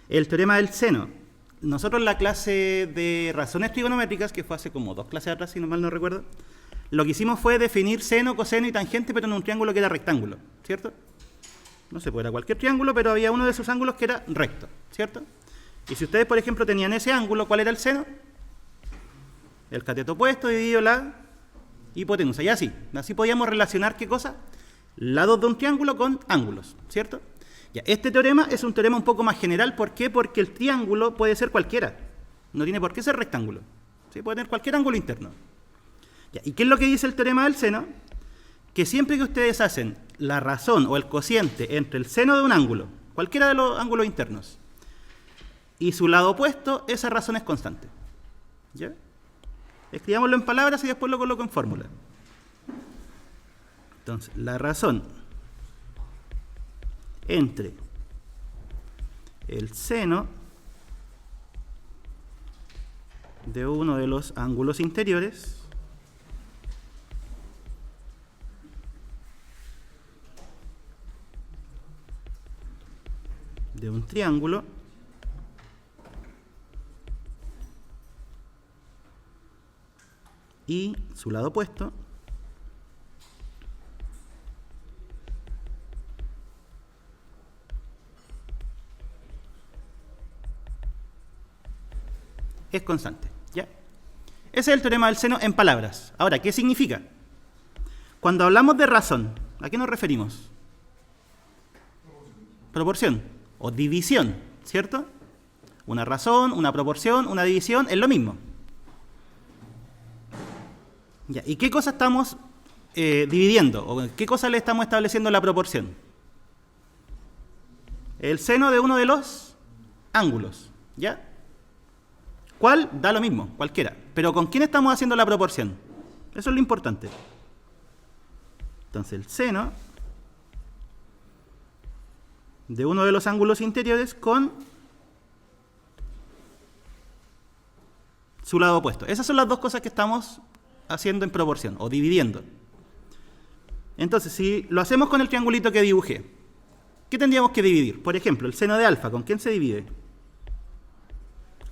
El teorema del seno. Nosotros en la clase de razones trigonométricas, que fue hace como 2 clases atrás, si no mal no recuerdo, lo que hicimos fue definir seno, coseno y tangente, pero en un triángulo que era rectángulo, ¿cierto? No sé, pues era cualquier triángulo, pero había uno de esos ángulos que era recto, ¿cierto? Y si ustedes, por ejemplo, tenían ese ángulo, ¿cuál era el seno? El cateto opuesto dividido la hipotenusa. Y así podíamos relacionar, ¿qué cosa? Lados de un triángulo con ángulos, ¿cierto? Ya, este teorema es un teorema un poco más general. ¿Por qué? Porque el triángulo puede ser cualquiera. No tiene por qué ser rectángulo. ¿Sí? Puede tener cualquier ángulo interno. Ya, ¿y qué es lo que dice el teorema del seno? Que siempre que ustedes hacen la razón o el cociente entre el seno de un ángulo, cualquiera de los ángulos internos, y su lado opuesto, esa razón es constante. ¿Ya? Escribámoslo en palabras y después lo coloco en fórmula. Entonces, la razón entre el seno de uno de los ángulos interiores de un triángulo y su lado opuesto es constante. ¿Ya? Ese es el teorema del seno en palabras. Ahora, ¿qué significa? Cuando hablamos de razón, ¿a qué nos referimos? Proporción o división, ¿cierto? Una razón, una proporción, una división, es lo mismo. ¿Ya? ¿Y qué cosa estamos dividiendo? ¿O qué cosa le estamos estableciendo la proporción? El seno de uno de los ángulos. ¿Ya? ¿Cuál? Da lo mismo, cualquiera. Pero ¿con quién estamos haciendo la proporción? Eso es lo importante. Entonces, el seno de uno de los ángulos interiores con su lado opuesto. Esas son las dos cosas que estamos haciendo en proporción, o dividiendo. Entonces, si lo hacemos con el triangulito que dibujé, ¿qué tendríamos que dividir? Por ejemplo, el seno de alfa, ¿con quién se divide?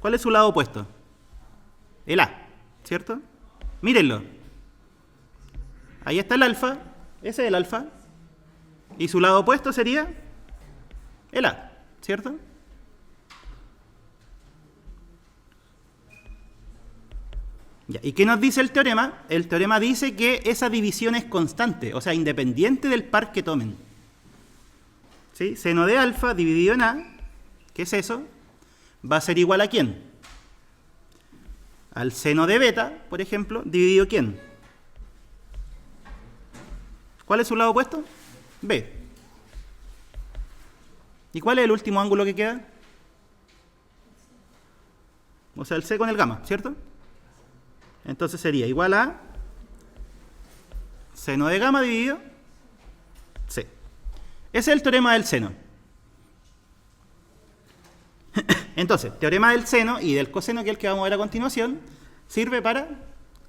¿Cuál es su lado opuesto? El A, ¿cierto? Mírenlo. Ahí está el alfa, ese es el alfa, y su lado opuesto sería el A, ¿cierto? Ya, ¿y qué nos dice el teorema? El teorema dice que esa división es constante, o sea, independiente del par que tomen. ¿Sí? Seno de alfa dividido en A, ¿qué es eso? Va a ser igual a ¿quién? Al seno de beta, por ejemplo, dividido ¿quién? ¿Cuál es su lado opuesto? B. ¿Y cuál es el último ángulo que queda? O sea, el C con el gamma, ¿cierto? Entonces sería igual a seno de gamma dividido C. Ese es el teorema del seno. Entonces, teorema del seno y del coseno, que es el que vamos a ver a continuación, sirve para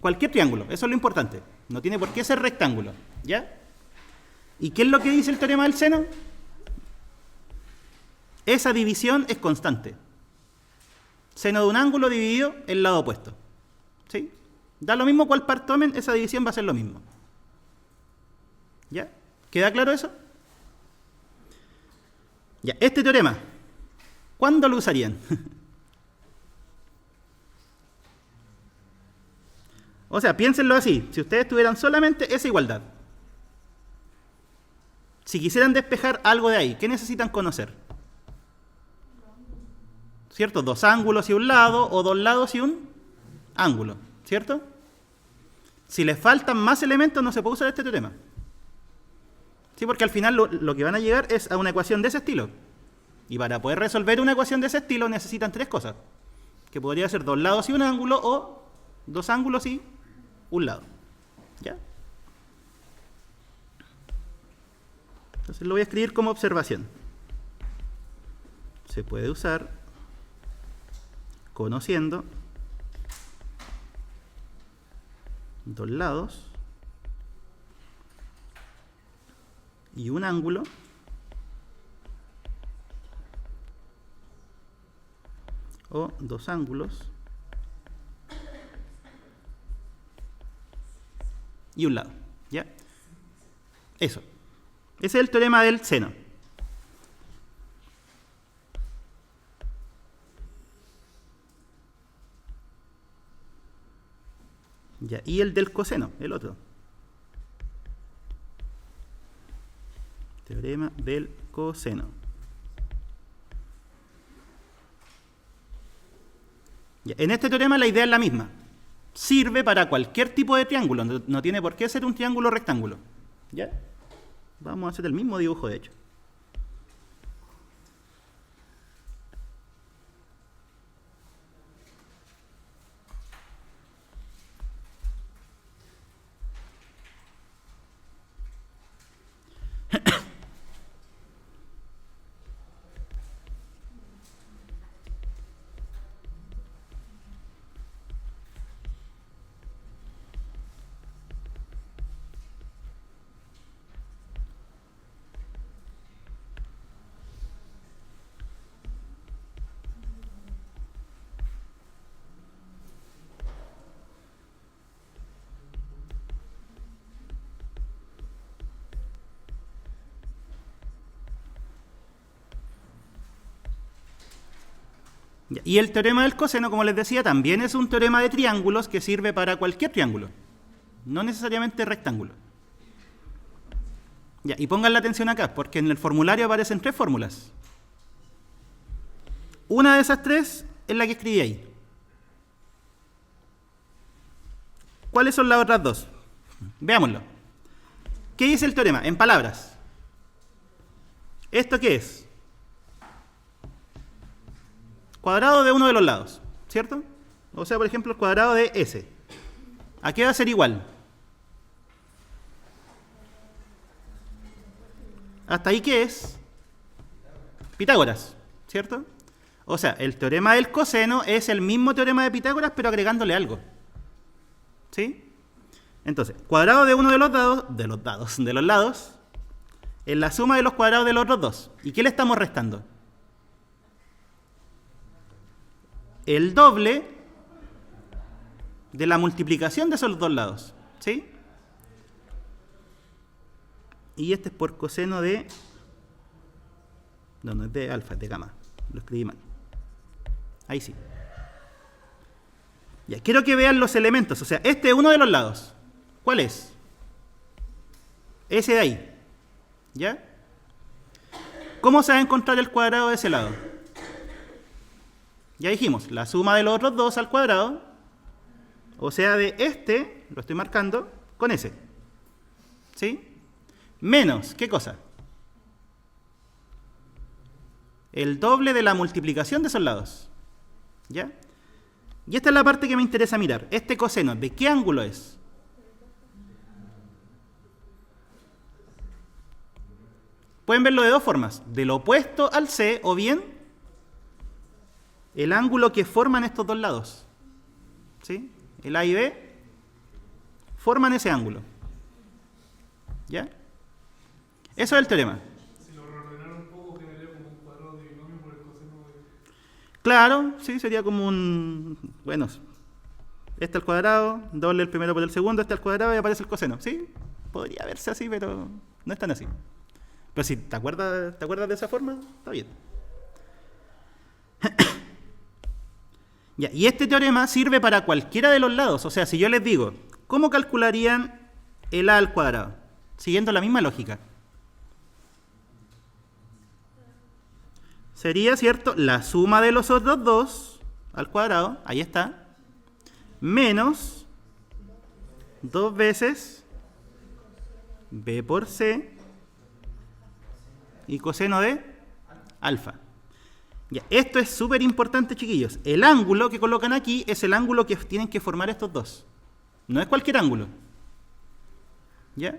cualquier triángulo. Eso es lo importante. No tiene por qué ser rectángulo. ¿Ya? ¿Y qué es lo que dice el teorema del seno? Esa división es constante. Seno de un ángulo dividido el lado opuesto. ¿Sí? Da lo mismo cuál par tomen, esa división va a ser lo mismo. ¿Ya? ¿Queda claro eso? Ya, este teorema, ¿cuándo lo usarían? O sea, piénsenlo así. Si ustedes tuvieran solamente esa igualdad, si quisieran despejar algo de ahí, ¿qué necesitan conocer? ¿Cierto? Dos ángulos y un lado, o dos lados y un ángulo, ¿cierto? Si les faltan más elementos, no se puede usar este teorema. Sí, porque al final lo que van a llegar es a una ecuación de ese estilo. Y para poder resolver una ecuación de ese estilo necesitan 3 cosas. Que podría ser 2 lados y un ángulo, o 2 ángulos y un lado. ¿Ya? Entonces lo voy a escribir como observación. Se puede usar conociendo 2 lados y un ángulo o dos ángulos y un lado. ¿Ya? Eso. Ese es el teorema del seno. Ya, y el del coseno, el otro. Teorema del coseno. Ya, en este teorema la idea es la misma. Sirve para cualquier tipo de triángulo. No tiene por qué ser un triángulo rectángulo. ¿Ya? Vamos a hacer el mismo dibujo, de hecho. Ya, y el teorema del coseno, como les decía, también es un teorema de triángulos que sirve para cualquier triángulo. No necesariamente rectángulo. Ya, y pongan la atención acá, porque en el formulario aparecen 3 fórmulas. Una de esas 3 es la que escribí ahí. ¿Cuáles son las otras 2? Veámoslo. ¿Qué dice el teorema? En palabras. ¿Esto qué es? Cuadrado de uno de los lados, ¿cierto? O sea, por ejemplo, el cuadrado de S. ¿A qué va a ser igual? ¿Hasta ahí qué es? Pitágoras, ¿cierto? O sea, el teorema del coseno es el mismo teorema de Pitágoras, pero agregándole algo. ¿Sí? Entonces, cuadrado de uno de los lados, es la suma de los cuadrados de los otros dos. ¿Y qué le estamos restando? El doble de la multiplicación de esos dos lados. ¿Sí? Y este es por coseno de... No es de alfa, es de gamma. Lo escribí mal. Ahí sí. Ya, quiero que vean los elementos. O sea, este es uno de los lados. ¿Cuál es? Ese de ahí. ¿Ya? ¿Cómo se va a encontrar el cuadrado de ese lado? Ya dijimos, la suma de los otros dos al cuadrado, o sea, de este, lo estoy marcando, con ese. ¿Sí? Menos, ¿qué cosa? El doble de la multiplicación de esos lados. ¿Ya? Y esta es la parte que me interesa mirar. Este coseno, ¿de qué ángulo es? Pueden verlo de dos formas. Del opuesto al C o bien el ángulo que forman estos dos lados. ¿Sí? El A y B forman ese ángulo. ¿Ya? Eso es el teorema. Si lo reordenara un poco, quedaría como un cuadrado de binomio por el coseno de... Claro, sí, sería como un... Bueno, este al cuadrado, doble el primero por el segundo, este al cuadrado y aparece el coseno. Sí, podría verse así, pero no es tan así. Pero si te acuerdas de esa forma, está bien. Ya, y este teorema sirve para cualquiera de los lados. O sea, si yo les digo, ¿cómo calcularían el A al cuadrado? Siguiendo la misma lógica. Sería, ¿cierto?, la suma de los otros dos al cuadrado, ahí está, menos 2 veces B por C y coseno de alfa. Ya, esto es súper importante, chiquillos. El ángulo que colocan aquí es el ángulo que tienen que formar estos dos. No es cualquier ángulo. ¿Ya?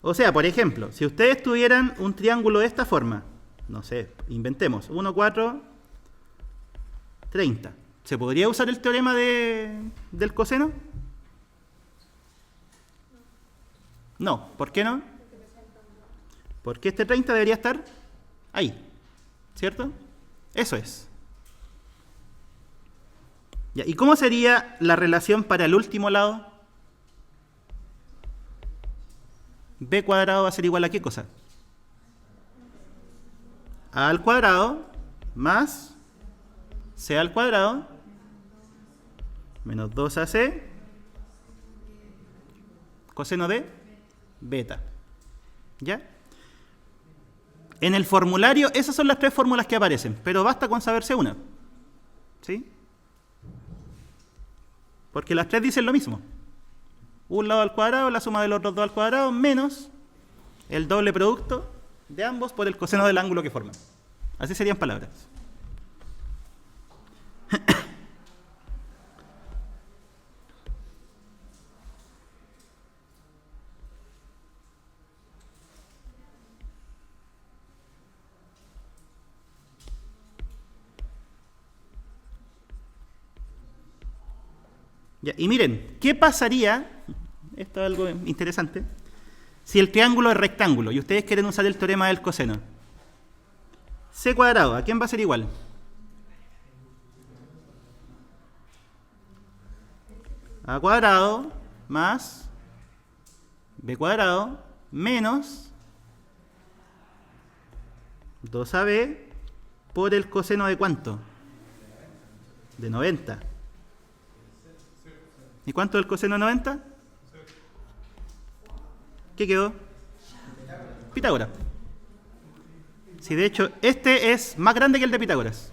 O sea, por ejemplo, si ustedes tuvieran un triángulo de esta forma, no sé, inventemos, 1, 4, 30. ¿Se podría usar el teorema del coseno? No. ¿Por qué no? Porque este 30 debería estar ahí. ¿Cierto? Eso es. Ya, ¿y cómo sería la relación para el último lado? B cuadrado va a ser igual a ¿qué cosa? A al cuadrado más C al cuadrado menos 2AC coseno de beta. ¿Ya? En el formulario, esas son las tres fórmulas que aparecen, pero basta con saberse una. ¿Sí? Porque las tres dicen lo mismo. Un lado al cuadrado, la suma de los otros dos al cuadrado, menos el doble producto de ambos por el coseno del ángulo que forman. Así serían palabras. Ya, y miren, ¿qué pasaría? Esto es algo interesante. Si el triángulo es rectángulo y ustedes quieren usar el teorema del coseno. C cuadrado, ¿a quién va a ser igual? A cuadrado más B cuadrado menos 2AB por el coseno de ¿cuánto? De 90. ¿Y cuánto es el coseno de 90? ¿Qué quedó? Pitágoras. Si de hecho este es más grande que el de Pitágoras.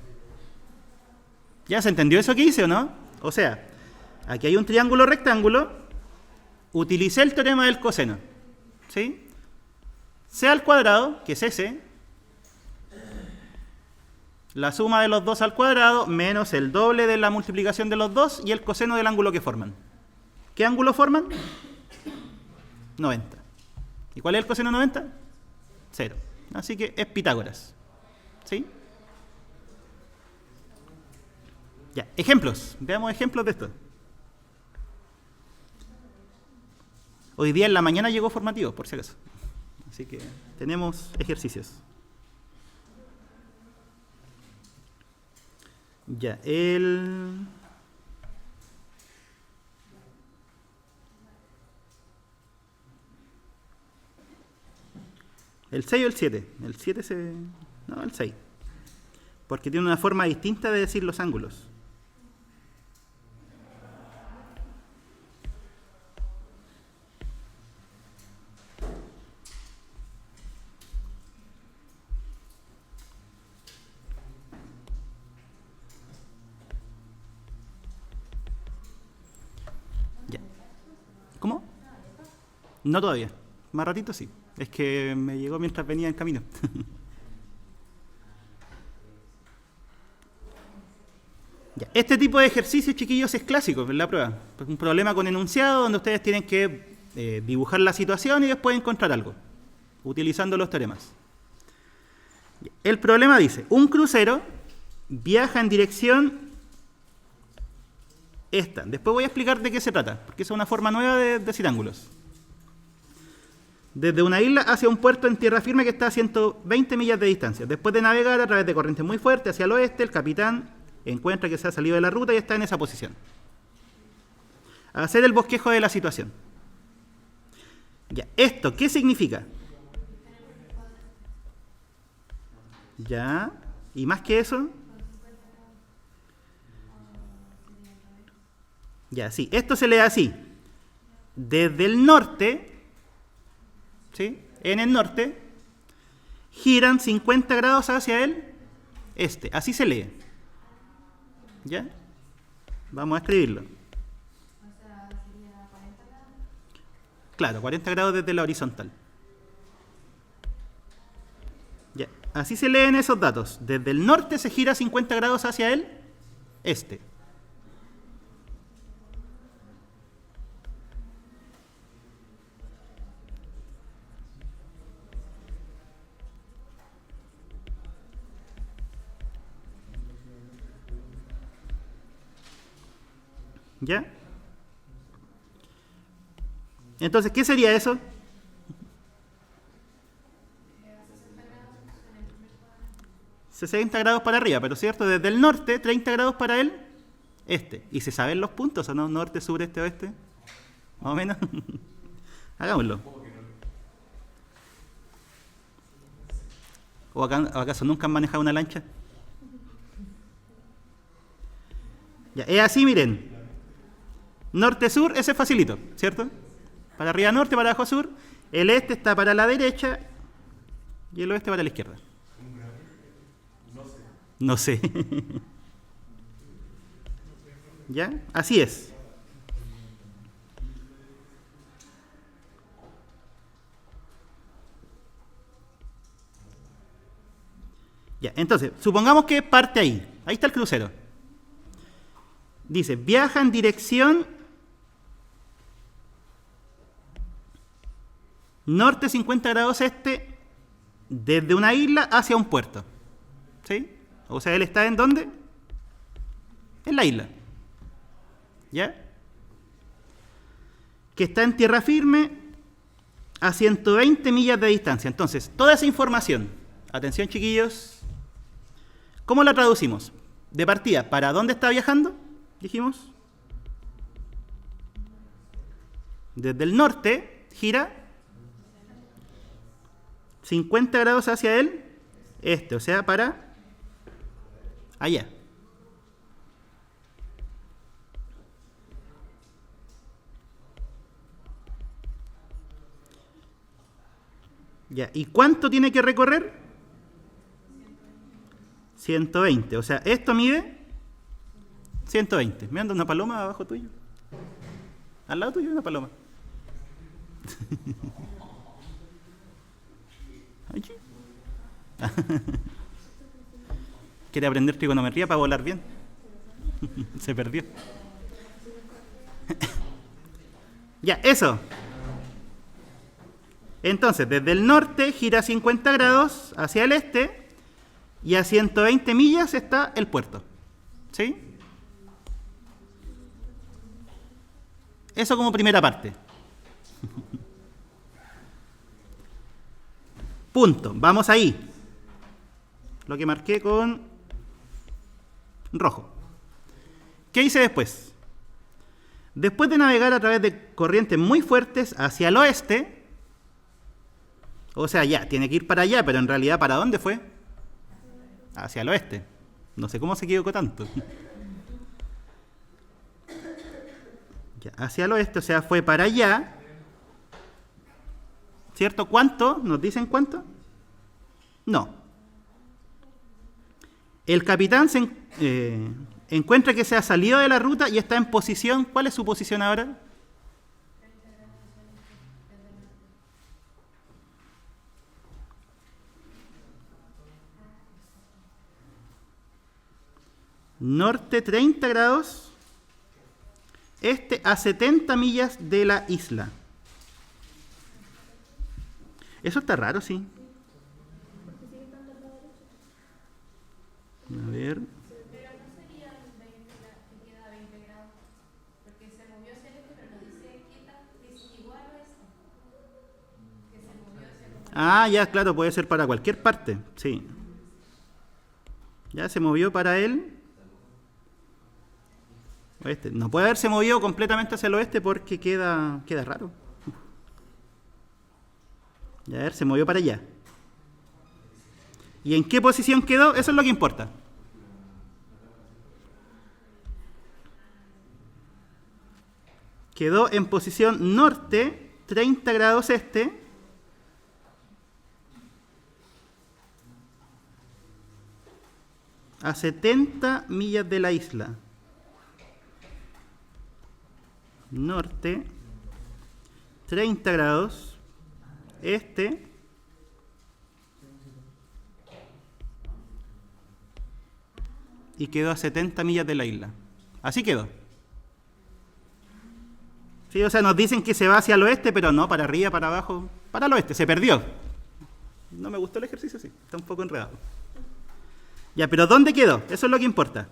¿Ya se entendió eso que hice o no? O sea, aquí hay un triángulo rectángulo, utilicé el teorema del coseno. ¿Sí? C al cuadrado, que es ese, la suma de los dos al cuadrado menos el doble de la multiplicación de los dos y el coseno del ángulo que forman. ¿Qué ángulo forman? 90. ¿Y cuál es el coseno de 90? 0. Así que es Pitágoras. ¿Sí? Ya, ejemplos. Veamos ejemplos de esto. Hoy día en la mañana llegó formativo, por si acaso. Así que tenemos ejercicios. Ya, el 6 o el 7. El 7 se... No, el 6. Porque tiene una forma distinta de decir los ángulos. Ya. ¿Cómo? No todavía. Más ratito sí. Es que me llegó mientras venía en camino. Ya. Este tipo de ejercicios, chiquillos, es clásico en la prueba. Es un problema con enunciado donde ustedes tienen que dibujar la situación y después encontrar algo, utilizando los teoremas. El problema dice, un crucero viaja en dirección esta. Después voy a explicar de qué se trata, porque esa es una forma nueva de decir ángulos. Desde una isla hacia un puerto en tierra firme que está a 120 millas de distancia. Después de navegar a través de corrientes muy fuertes hacia el oeste, el capitán encuentra que se ha salido de la ruta y está en esa posición. Hacer el bosquejo de la situación. Ya, ¿esto qué significa? Ya, y más que eso. Ya, sí, esto se lee así. Desde el norte, ¿sí? En el norte, giran 50 grados hacia el este. Así se lee. ¿Ya? Vamos a escribirlo. Claro, 40 grados desde la horizontal. Ya. Así se leen esos datos. Desde el norte se gira 50 grados hacia el este. ¿Ya? Entonces, ¿qué sería eso? 60 grados para arriba, pero ¿cierto? Desde el norte, 30 grados para el este. ¿Y se saben los puntos o no? Norte, sur, este, oeste. Más o menos. Hagámoslo. ¿O acaso nunca han manejado una lancha? Ya, es así, miren. Norte-sur, ese es facilito, ¿cierto? Para arriba norte, para abajo sur. El este está para la derecha y el oeste para la izquierda. No sé. ¿Ya? Así es. Ya, entonces, supongamos que parte ahí. Ahí está el crucero. Dice, viaja en dirección norte 50 grados este desde una isla hacia un puerto. ¿Sí? O sea, él está ¿en dónde? En la isla. ¿Ya? Que está en tierra firme a 120 millas de distancia. Entonces, toda esa información, atención chiquillos, ¿cómo la traducimos? De partida, ¿para dónde está viajando? Dijimos. Desde el norte, gira 50 grados hacia el este, o sea, para allá. Ya, ¿y cuánto tiene que recorrer? 120, o sea, esto mide 120. Me anda una paloma abajo tuyo. Al lado tuyo hay una paloma. Allí. Quiere aprender trigonometría para volar bien. Se perdió. Ya, eso. Entonces, desde el norte gira 50 grados hacia el este y a 120 millas está el puerto. ¿Sí? Eso como primera parte. Punto. Vamos ahí. Lo que marqué con rojo. ¿Qué hice después? Después de navegar a través de corrientes muy fuertes hacia el oeste, o sea, ya, tiene que ir para allá, pero en realidad, ¿para dónde fue? Hacia el oeste. No sé cómo se equivocó tanto. Ya, hacia el oeste, o sea, fue para allá. ¿Cierto? ¿Cuánto? ¿Nos dicen cuánto? No. El capitán encuentra que se ha salido de la ruta y está en posición. ¿Cuál es su posición ahora? Norte 30 grados, este a 70 millas de la isla. Eso está raro, sí. A ver. Pero no sería 20 que queda 20 grados, porque se movió hacia el este, pero no dice que es igual a esto. Que se movió hacia el otro. Ah, ya, claro, puede ser para cualquier parte, sí. Ya se movió para el oeste. No puede haberse movido completamente hacia el oeste porque queda raro. Ya, a ver, se movió para allá. ¿Y en qué posición quedó? Eso es lo que importa. Quedó en posición norte, 30 grados este. A 70 millas de la isla. Norte, 30 grados este. Y quedó a 70 millas de la isla. Así quedó. Sí, o sea, nos dicen que se va hacia el oeste, pero no, para arriba, para abajo, para el oeste. Se perdió. No me gustó el ejercicio, sí. Está un poco enredado. Ya, pero ¿dónde quedó? Eso es lo que importa.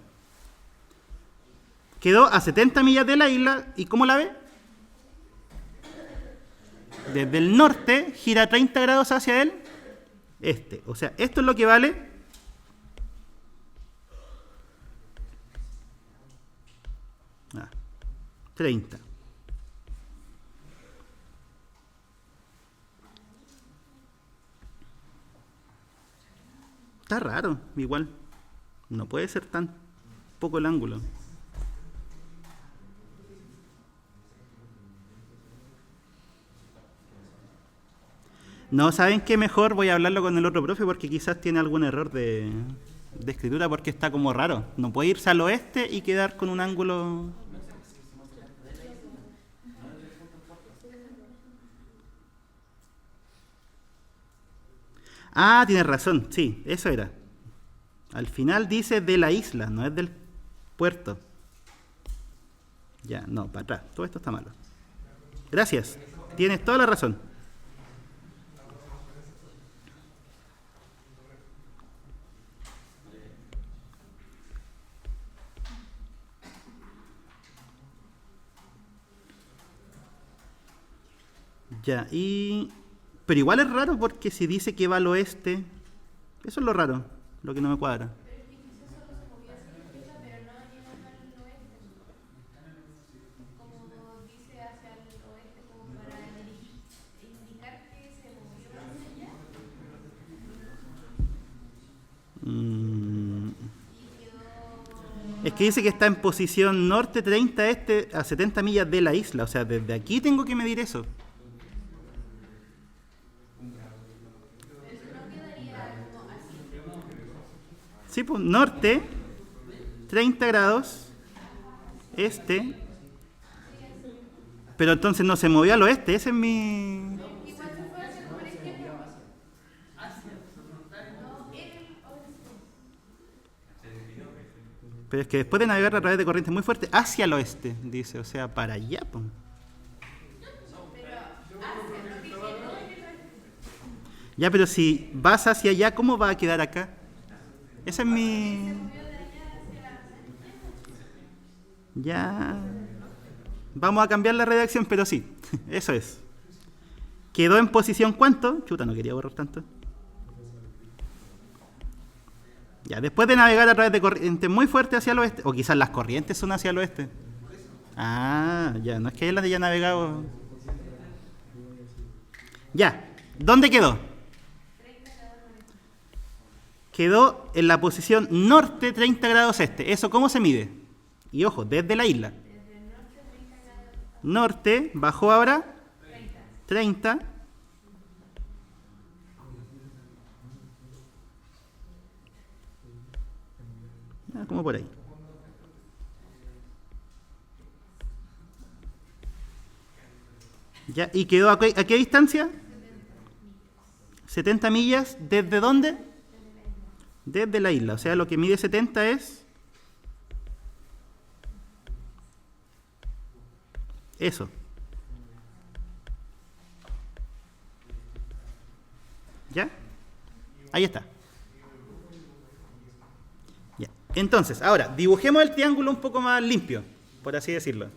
Quedó a 70 millas de la isla. ¿Y cómo la ve? Desde el norte gira 30 grados hacia el este. O sea, esto es lo que vale 30. Está raro, igual. No puede ser tan poco el ángulo. No, ¿saben qué? Mejor voy a hablarlo con el otro profe porque quizás tiene algún error de escritura porque está como raro. No puede irse al oeste y quedar con un ángulo... Ah, tienes razón, sí, eso era. Al final dice de la isla, no es del puerto. Ya, no, para atrás, todo esto está malo. Gracias, tienes toda la razón. Ya, y... Pero igual es raro porque si dice que va al oeste, eso es lo raro, lo que no me cuadra. Pero es que quizás solo se movió hacia la izquierda, pero no llegó al oeste. Como dice hacia el oeste, como para indicar que se movió hacia allá. Y quedó... Es que dice que está en posición norte 30 este a 70 millas de la isla, o sea, desde aquí tengo que medir eso. Sí, pues norte, 30 grados, este, pero entonces no se movió al oeste, ese es mi... Igual se fue hacia por izquierda. No, el oeste. Pero es que después de navegar a través de corrientes muy fuertes, hacia el oeste, dice, o sea, para allá, pues. Pero hacia, no dije no en el oeste. Ya, pero si vas hacia allá, ¿cómo va a quedar acá? Ese es mi... Ya... Vamos a cambiar la redacción, pero sí, eso es. Quedó en posición ¿cuánto? Chuta, no quería borrar tanto. Ya, después de navegar a través de corrientes muy fuertes hacia el oeste, o quizás las corrientes son hacia el oeste. Ah, ya, no es que él haya navegado. Ya, ¿dónde quedó? Quedó en la posición norte 30 grados este. ¿Eso cómo se mide? Y ojo, desde la isla. Norte, bajó ahora 30. Ah, como por ahí. Ya, ¿y quedó a qué distancia? 70 millas. ¿Desde dónde? Desde la isla. O sea, lo que mide 70 es... eso. ¿Ya? Ahí está. Ya. Entonces, ahora, dibujemos el triángulo un poco más limpio, por así decirlo.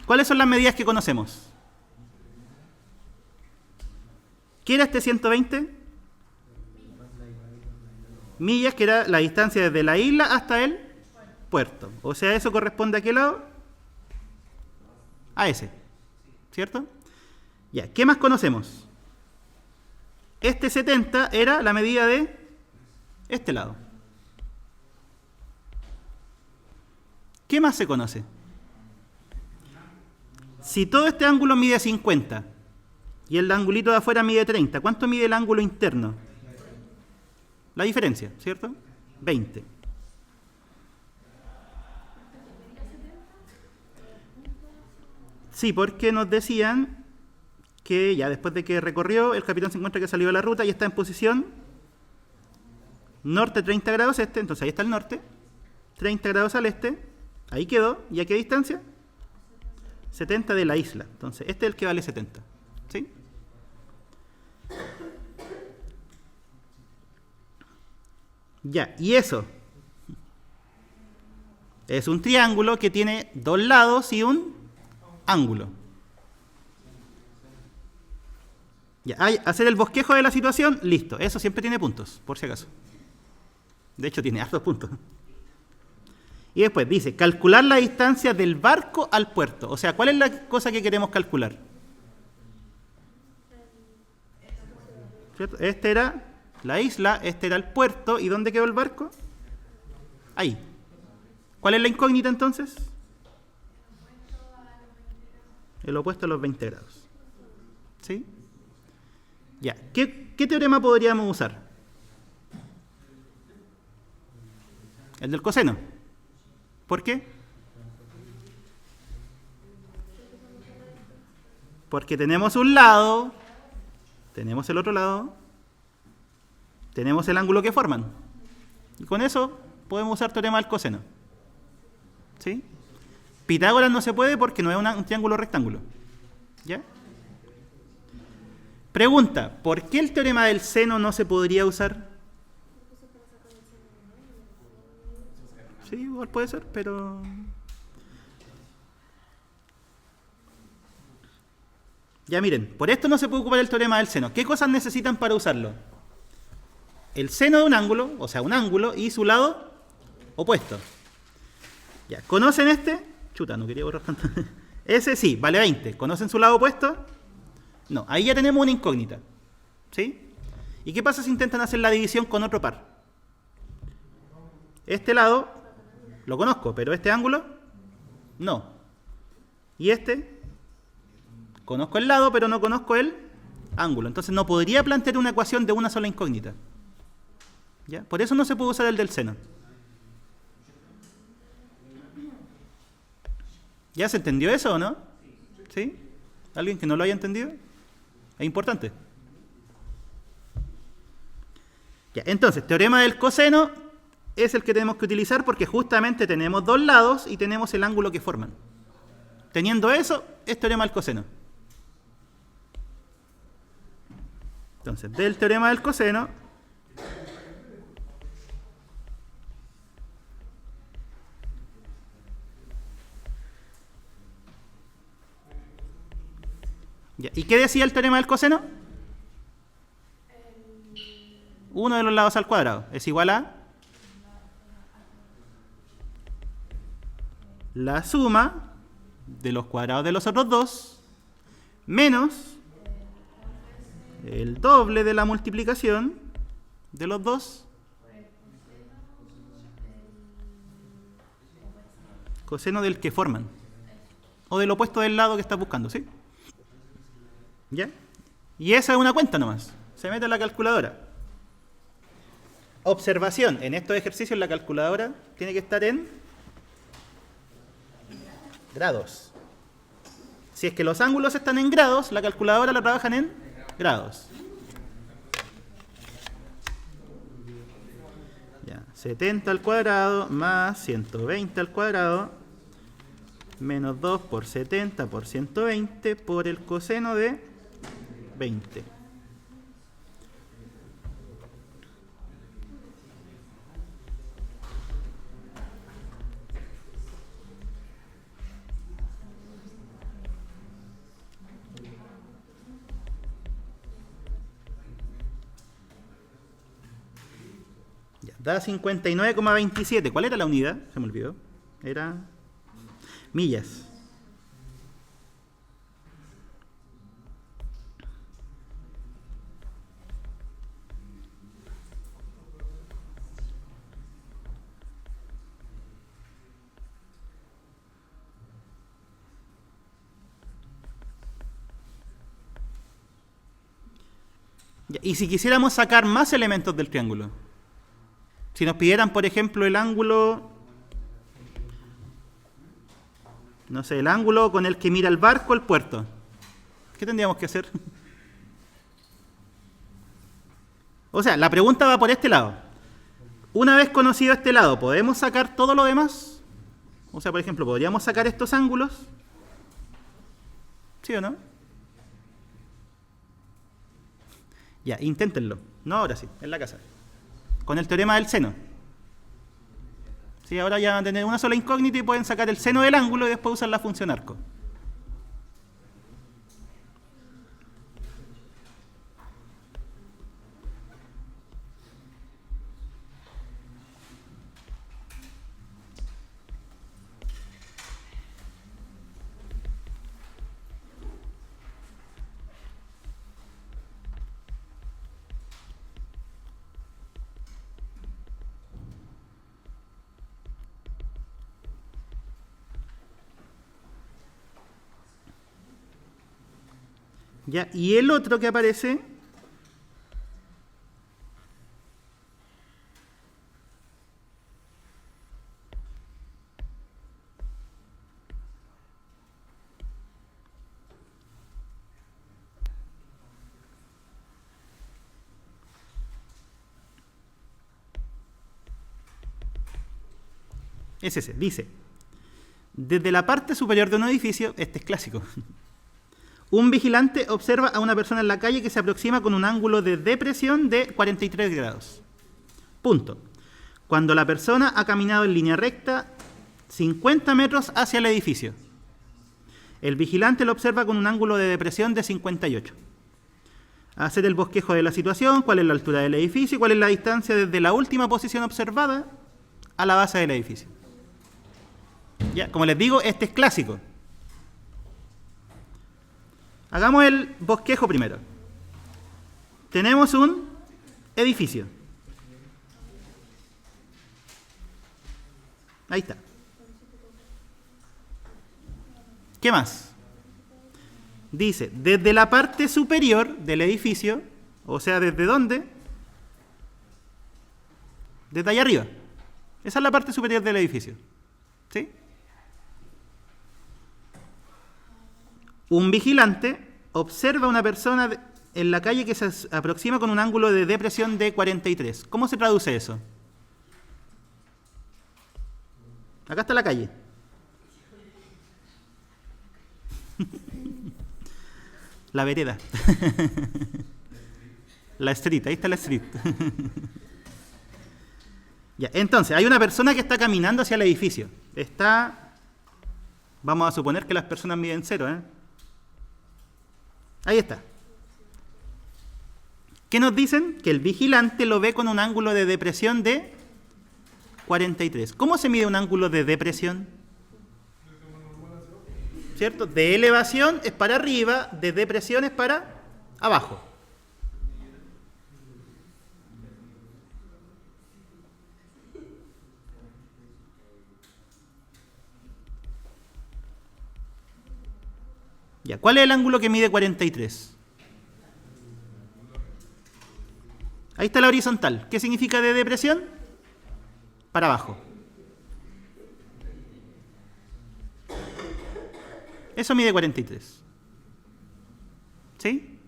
¿Cuáles son las medidas que conocemos? ¿Qué era este 120? Millas, que era la distancia desde la isla hasta el puerto. O sea, eso corresponde a qué lado? A ese. ¿Cierto? Ya, ¿qué más conocemos? Este 70 era la medida de este lado. ¿Qué más se conoce? Si todo este ángulo mide 50 y el angulito de afuera mide 30, ¿cuánto mide el ángulo interno? La diferencia, ¿cierto? 20. Sí, porque nos decían que ya después de que recorrió, el capitán se encuentra que salió de la ruta y está en posición norte 30 grados este, entonces ahí está el norte, 30 grados al este, ahí quedó, ¿y a qué distancia? 70 de la isla, entonces este es el que vale 70, ¿sí? Ya, y eso es un triángulo que tiene dos lados y un ángulo. Ya, hacer el bosquejo de la situación, listo. Eso siempre tiene puntos, por si acaso. De hecho, tiene hartos puntos. Y después dice, calcular la distancia del barco al puerto. O sea, ¿cuál es la cosa que queremos calcular? ¿Cierto? Este era la isla, este era el puerto. ¿Y dónde quedó el barco? Ahí. ¿Cuál es la incógnita entonces? El opuesto a los 20 grados. ¿Sí? Ya. ¿Qué teorema podríamos usar? El del coseno. ¿Por qué? Porque tenemos un lado, tenemos el otro lado, tenemos el ángulo que forman. Y con eso podemos usar teorema del coseno. ¿Sí? Pitágoras no se puede porque no es un triángulo rectángulo. ¿Ya? Pregunta, ¿por qué el teorema del seno no se podría usar? Sí, igual puede ser, pero... Ya miren, por esto no se puede ocupar el teorema del seno. ¿Qué cosas necesitan para usarlo? El seno de un ángulo, o sea, un ángulo, y su lado opuesto. Ya, ¿conocen este? Chuta, no quería borrar tanto. Ese sí, vale 20. ¿Conocen su lado opuesto? No, ahí ya tenemos una incógnita. ¿Sí? ¿Y qué pasa si intentan hacer la división con otro par? Este lado lo conozco, pero este ángulo no. Y este conozco el lado, pero no conozco el ángulo. Entonces no podría plantear una ecuación de una sola incógnita. ¿Ya? Por eso no se puede usar el del seno. ¿Ya se entendió eso o no? ¿Sí? ¿Alguien que no lo haya entendido? Es importante. Ya, entonces, teorema del coseno es el que tenemos que utilizar porque justamente tenemos dos lados y tenemos el ángulo que forman. Teniendo eso, es teorema del coseno. Entonces, del teorema del coseno, ya, ¿y qué decía el teorema del coseno? Uno de los lados al cuadrado es igual a la suma de los cuadrados de los otros dos menos el doble de la multiplicación de los dos coseno del que forman o del opuesto del lado que estás buscando, ¿sí? ¿Ya? Y esa es una cuenta nomás. Se mete en la calculadora. Observación. En estos ejercicios la calculadora tiene que estar en grados. Si es que los ángulos están en grados, la calculadora la trabajan en grados. Ya, 70 al cuadrado más 120 al cuadrado menos 2 por 70 por 120 por el coseno de 20. Ya, da 59,27. ¿Cuál era la unidad? Se me olvidó. Era millas. Y si quisiéramos sacar más elementos del triángulo, si nos pidieran, por ejemplo, el ángulo, no sé, el ángulo con el que mira el barco el puerto, ¿qué tendríamos que hacer? O sea, la pregunta va por este lado. Una vez conocido este lado, ¿podemos sacar todo lo demás? O sea, por ejemplo, ¿podríamos sacar estos ángulos? ¿Sí o no? Ya, inténtenlo. No ahora sí, en la casa. Con el teorema del seno. Sí, ahora ya van a tener una sola incógnita y pueden sacar el seno del ángulo y después usar la función arco. ¿Ya? Y el otro que aparece es ese. Dice, desde la parte superior de un edificio, este es clásico, un vigilante observa a una persona en la calle que se aproxima con un ángulo de depresión de 43 grados. Punto. Cuando la persona ha caminado en línea recta 50 metros hacia el edificio. El vigilante lo observa con un ángulo de depresión de 58. Hacer el bosquejo de la situación, cuál es la altura del edificio y cuál es la distancia desde la última posición observada a la base del edificio. Ya, como les digo, este es clásico. Hagamos el bosquejo primero. Tenemos un edificio. Ahí está. ¿Qué más? Dice, desde la parte superior del edificio, o sea, ¿desde dónde? Desde allá arriba. Esa es la parte superior del edificio. ¿Sí? Un vigilante observa a una persona en la calle que se aproxima con un ángulo de depresión de 43. ¿Cómo se traduce eso? Acá está la calle. La vereda. La street, ahí está la street. Ya, entonces, hay una persona que está caminando hacia el edificio. Vamos a suponer que las personas miden 0, ¿eh? Ahí está. ¿Qué nos dicen? Que el vigilante lo ve con un ángulo de depresión de 43. ¿Cómo se mide un ángulo de depresión? ¿Cierto? De elevación es para arriba, de depresión es para abajo. Ya, ¿cuál es el ángulo que mide 43? Ahí está la horizontal. ¿Qué significa de depresión? Para abajo. Eso mide 43. ¿Sí?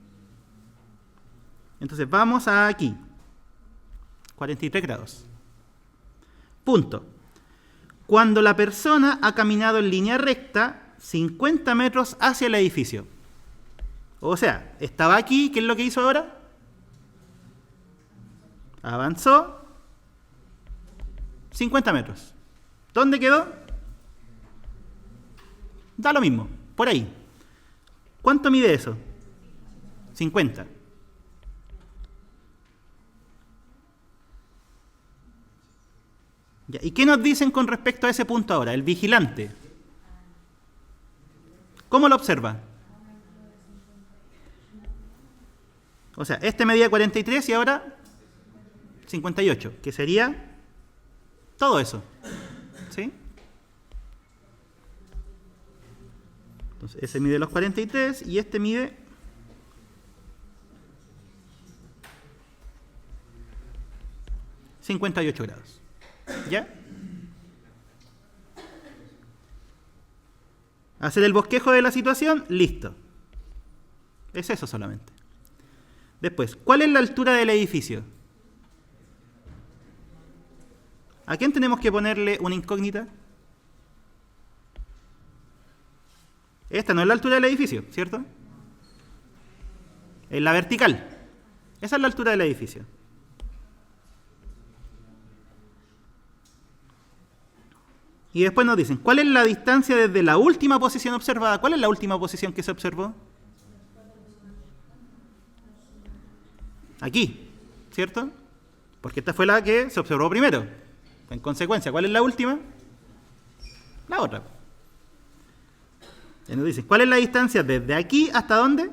Entonces vamos a aquí. 43 grados. Punto. Cuando la persona ha caminado en línea recta 50 metros hacia el edificio. O sea, estaba aquí, ¿qué es lo que hizo ahora? Avanzó 50 metros. ¿Dónde quedó? Da lo mismo, por ahí. ¿Cuánto mide eso? 50. Ya, ¿y qué nos dicen con respecto a ese punto ahora? El vigilante. ¿Cómo lo observa? O sea, este medía 43 y ahora 58, que sería todo eso. ¿Sí? Entonces, ese mide los 43 y este mide 58 grados. ¿Ya? Hacer el bosquejo de la situación, listo. Es eso solamente. Después, ¿cuál es la altura del edificio? ¿A quién tenemos que ponerle una incógnita? Esta no es la altura del edificio, ¿cierto? Es la vertical. Esa es la altura del edificio. Y después nos dicen, ¿cuál es la distancia desde la última posición observada? ¿Cuál es la última posición que se observó? Aquí, ¿cierto? Porque esta fue la que se observó primero. En consecuencia, ¿cuál es la última? La otra. Y nos dicen, ¿cuál es la distancia desde aquí hasta dónde?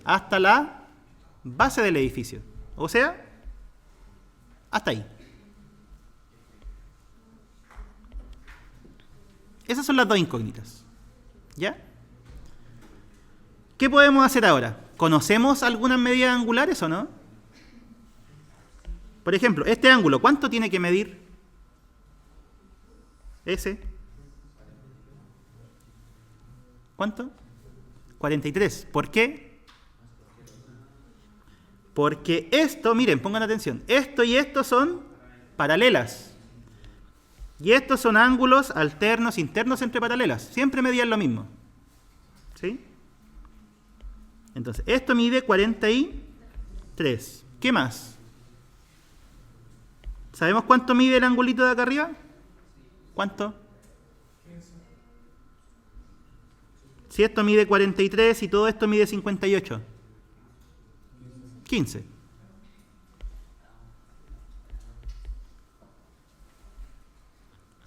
Hasta la base del edificio. O sea, hasta ahí. Esas son las dos incógnitas. ¿Ya? ¿Qué podemos hacer ahora? ¿Conocemos algunas medidas angulares o no? Por ejemplo, este ángulo, ¿cuánto tiene que medir? Ese. ¿Cuánto? 43. ¿Por qué? Porque esto, miren, pongan atención, esto y esto son paralelas. Y estos son ángulos alternos, internos entre paralelas. Siempre medían lo mismo. ¿Sí? Entonces, esto mide 43. ¿Qué más? ¿Sabemos cuánto mide el angulito de acá arriba? ¿Cuánto? Si esto mide 43 y todo esto mide 58. 15.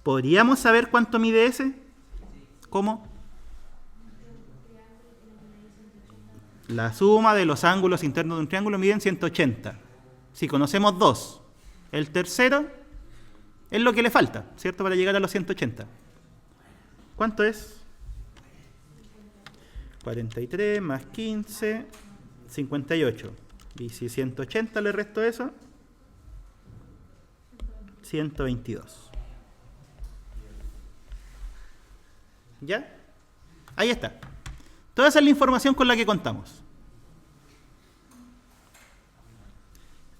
¿Podríamos saber cuánto mide ese? ¿Cómo? La suma de los ángulos internos de un triángulo miden 180. Si conocemos dos, el tercero es lo que le falta, ¿cierto? Para llegar a los 180. ¿Cuánto es? 43 más 15, 58. Y si 180 le resto eso, 122. ¿Ya? Ahí está. Toda esa es la información con la que contamos.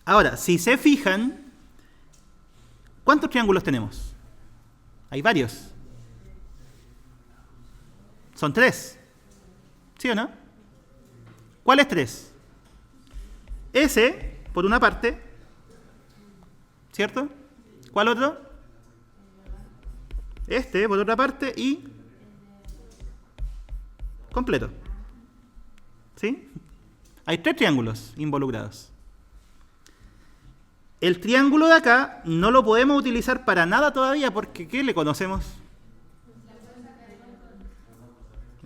Ahora, si se fijan, ¿cuántos triángulos tenemos? Hay varios. Son 3. ¿Sí o no? ¿Cuáles 3? Ese, por una parte, ¿cierto? ¿Cuál otro? Este, por otra parte, y completo. ¿Sí? Hay 3 triángulos involucrados. El triángulo de acá no lo podemos utilizar para nada todavía porque ¿qué le conocemos?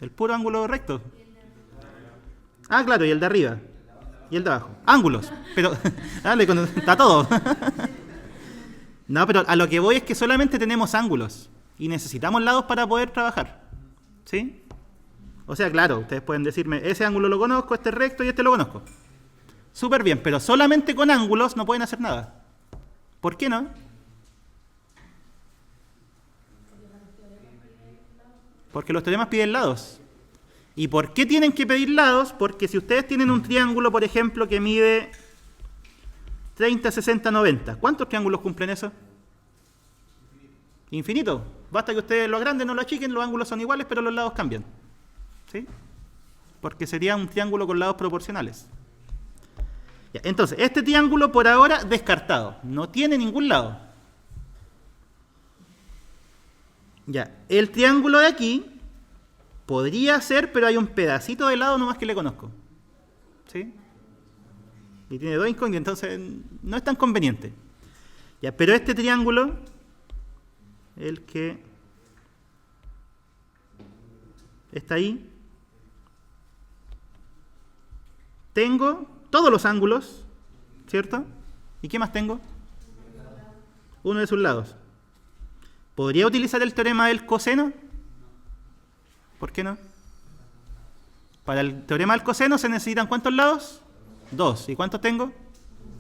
El puro ángulo recto. Ah, claro, y el de arriba. Y el de abajo. Ángulos. Pero, está todo. No, pero a lo que voy es que solamente tenemos ángulos. Y necesitamos lados para poder trabajar. ¿Sí? O sea, claro, ustedes pueden decirme, ese ángulo lo conozco, este es recto y este lo conozco. Súper bien, pero solamente con ángulos no pueden hacer nada. ¿Por qué no? Porque los teoremas piden lados. ¿Y por qué tienen que pedir lados? Porque si ustedes tienen un triángulo, por ejemplo, que mide 30, 60, 90, ¿cuántos triángulos cumplen eso? Infinito. Basta que ustedes lo agranden, no lo achiquen, los ángulos son iguales, pero los lados cambian. ¿Sí? Porque sería un triángulo con lados proporcionales. Ya, entonces, este triángulo por ahora descartado. No tiene ningún lado. Ya, el triángulo de aquí podría ser, pero hay un pedacito de lado nomás que le conozco. ¿Sí? Y tiene 2 incógnitas, entonces no es tan conveniente. Ya, pero este triángulo, el que está ahí, tengo todos los ángulos, ¿cierto? ¿Y qué más tengo? Uno de sus lados. ¿Podría utilizar el teorema del coseno? ¿Por qué no? Para el teorema del coseno se necesitan ¿cuántos lados? 2. ¿Y cuántos tengo?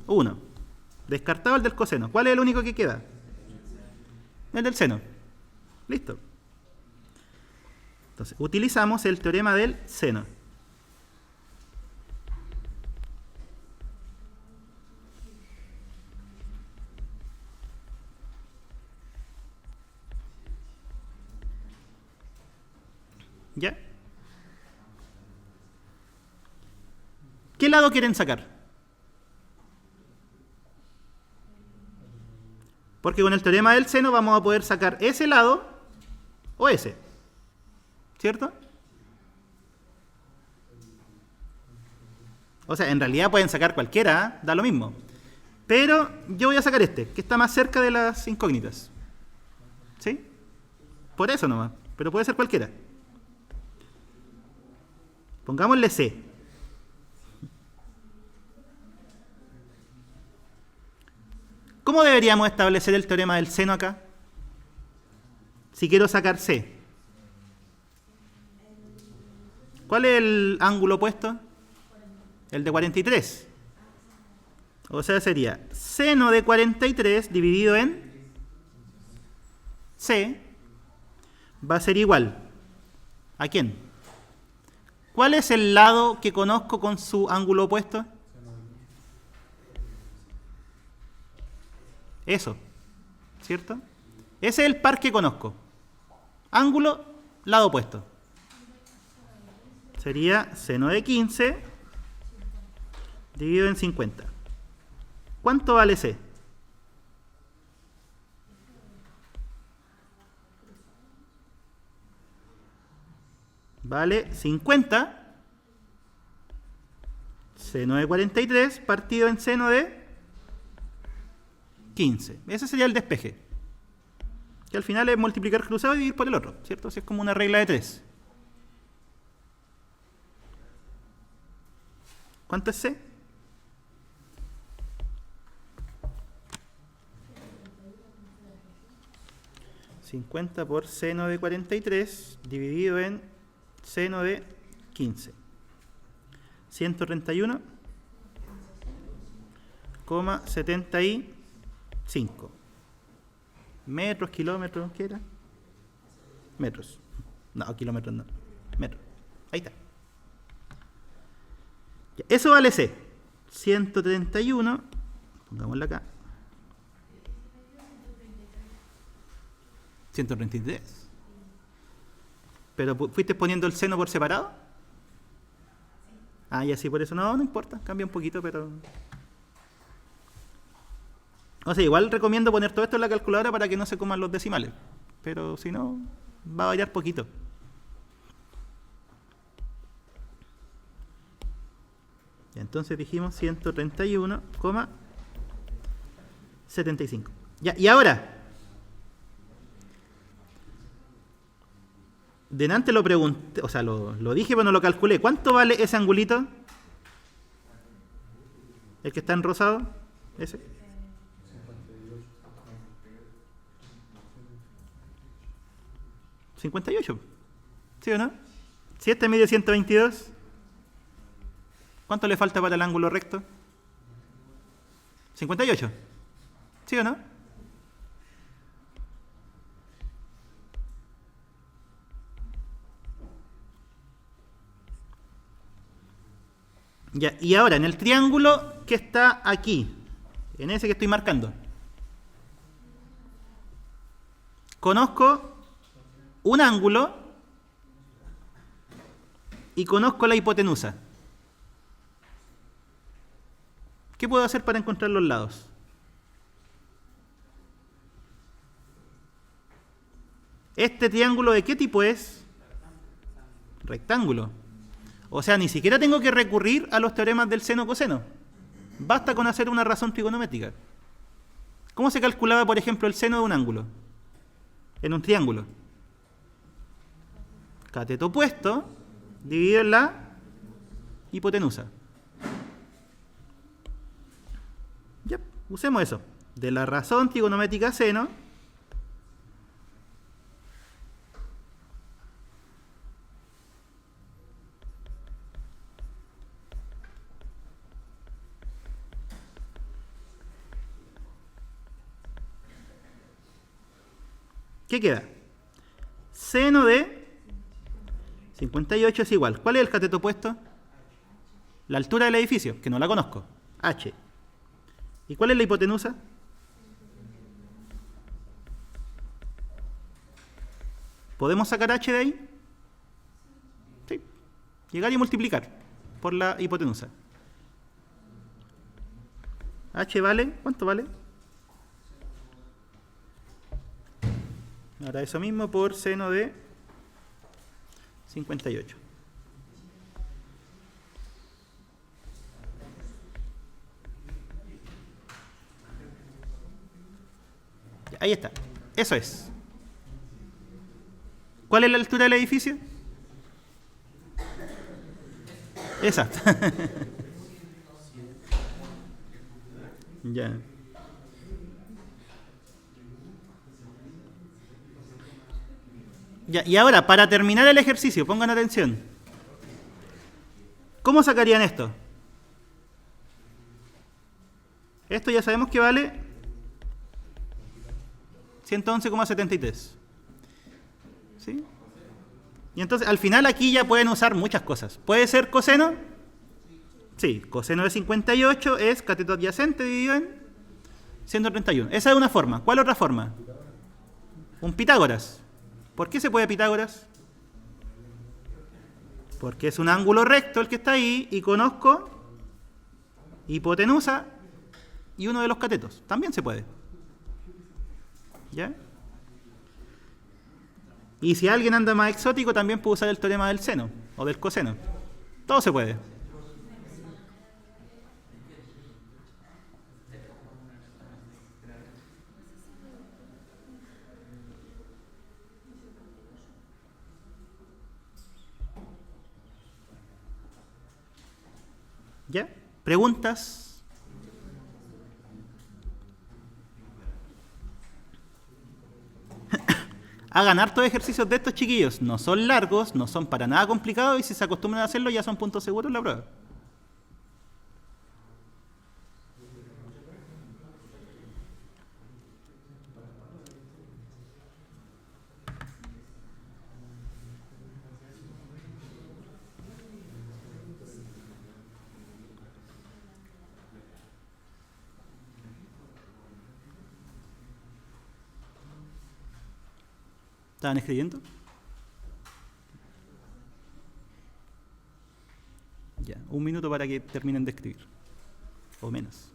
1. Descartado el del coseno. ¿Cuál es el único que queda? El del seno. Listo. Entonces, utilizamos el teorema del seno. ¿Ya? ¿Qué lado quieren sacar? Porque con el teorema del seno vamos a poder sacar ese lado o ese. ¿Cierto? O sea, en realidad pueden sacar cualquiera, ¿eh? Da lo mismo. Pero yo voy a sacar este, que está más cerca de las incógnitas. ¿Sí? Por eso nomás. Pero puede ser cualquiera. Pongámosle C. ¿Cómo deberíamos establecer el teorema del seno acá? Si quiero sacar C. ¿Cuál es el ángulo opuesto? El de 43. O sea, sería seno de 43 dividido en C va a ser igual. ¿A quién? ¿Cuál es el lado que conozco con su ángulo opuesto? Eso, ¿cierto? Ese es el par que conozco. Ángulo, lado opuesto. Sería seno de 15 dividido en 50. ¿Cuánto vale C? Vale 50 seno de 43 partido en seno de 15. Ese sería el despeje. Que al final es multiplicar cruzado y dividir por el otro, ¿cierto? Así es como una regla de 3. ¿Cuánto es C? $50 por seno de 43 dividido en seno de 15. 131,75 metros, kilómetros, ¿qué era? Metros. No, kilómetros no. Metros. Ahí está. Ya, eso vale C. 131. Pongámosla acá. 133. ¿Pero fuiste poniendo el seno por separado? Ah, ya sí, por eso no importa. Cambia un poquito, pero... O sea, igual recomiendo poner todo esto en la calculadora para que no se coman los decimales. Pero si no, va a variar poquito. Y entonces dijimos 131,75. Ya, y ahora... Delante lo pregunté, o sea, lo dije, pero no lo calculé. ¿Cuánto vale ese angulito? ¿El que está en rosado? ¿Ese? 58. ¿Sí o no? Si este mide 122, ¿cuánto le falta para el ángulo recto? 58. ¿Sí o no? Ya, y ahora, en el triángulo que está aquí, en ese que estoy marcando, conozco un ángulo y conozco la hipotenusa. ¿Qué puedo hacer para encontrar los lados? ¿Este triángulo de qué tipo es? Rectángulo. O sea, ni siquiera tengo que recurrir a los teoremas del seno-coseno. Basta con hacer una razón trigonométrica. ¿Cómo se calculaba, por ejemplo, el seno de un ángulo? En un triángulo. Cateto opuesto dividido en la hipotenusa. Ya, usemos eso. De la razón trigonométrica seno, ¿qué queda? Seno de 58 es igual. ¿Cuál es el cateto opuesto? La altura del edificio, que no la conozco. H. ¿Y cuál es la hipotenusa? ¿Podemos sacar H de ahí? Sí. Llegar y multiplicar por la hipotenusa. H vale, ¿cuánto vale? Ahora eso mismo por seno de 58. Ahí está. Eso es. ¿Cuál es la altura del edificio? Exacto. Ya. Ya, y ahora, para terminar el ejercicio, pongan atención. ¿Cómo sacarían esto? Esto ya sabemos que vale 111,73. ¿Sí? Y entonces, al final aquí ya pueden usar muchas cosas. ¿Puede ser coseno? Sí, coseno de 58 es cateto adyacente dividido en 131. Esa es una forma. ¿Cuál otra forma? Un Pitágoras. ¿Por qué se puede Pitágoras? Porque es un ángulo recto el que está ahí y conozco hipotenusa y uno de los catetos. También se puede. ¿Ya? Y si alguien anda más exótico, también puede usar el teorema del seno o del coseno. Todo se puede. ¿Ya? ¿Preguntas? Hagan hartos ejercicios de estos, chiquillos. No son largos, no son para nada complicados y si se acostumbran a hacerlo ya son puntos seguros en la prueba. ¿Estaban escribiendo? Ya, 1 minuto para que terminen de escribir. O menos.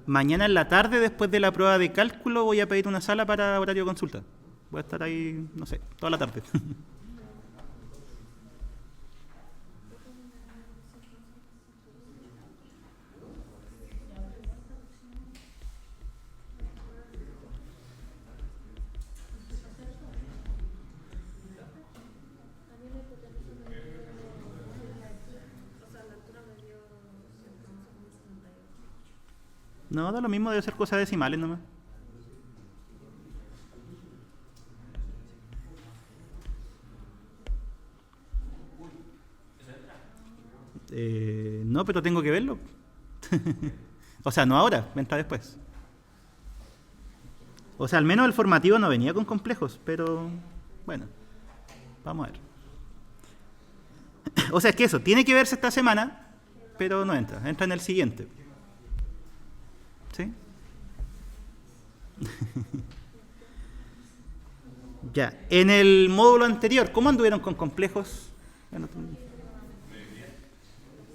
Mañana en la tarde, después de la prueba de cálculo, voy a pedir una sala para horario de consulta. Voy a estar ahí, no sé, toda la tarde. No, da lo mismo, debe ser cosas decimales nomás. No, pero tengo que verlo. O sea, no ahora, entra después. O sea, al menos el formativo no venía con complejos, pero bueno, vamos a ver. O sea, es que eso, tiene que verse esta semana, pero no entra, entra en el siguiente. ¿Sí? Ya, en el módulo anterior, ¿cómo anduvieron con complejos? Bueno,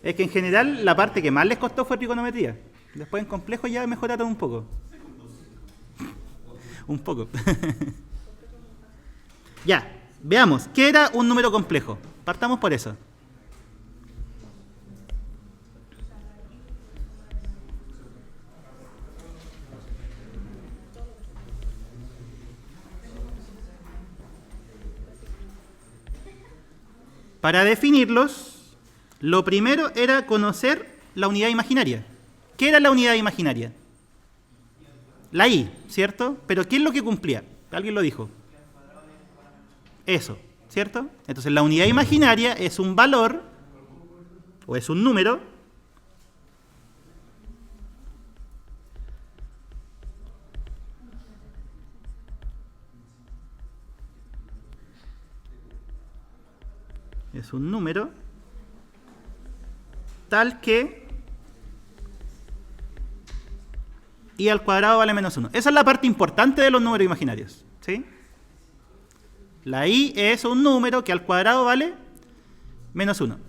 es que en general la parte que más les costó fue trigonometría. Después en complejos ya mejoraron un poco. Un poco. Ya, veamos, ¿qué era un número complejo? Partamos por eso. Para definirlos, lo primero era conocer la unidad imaginaria. ¿Qué era la unidad imaginaria? La i, ¿cierto? Pero ¿qué es lo que cumplía? Alguien lo dijo. Eso, ¿cierto? Entonces la unidad imaginaria es un valor, o es un número, tal que i al cuadrado vale menos 1. Esa es la parte importante de los números imaginarios, ¿sí? La i es un número que al cuadrado vale menos 1.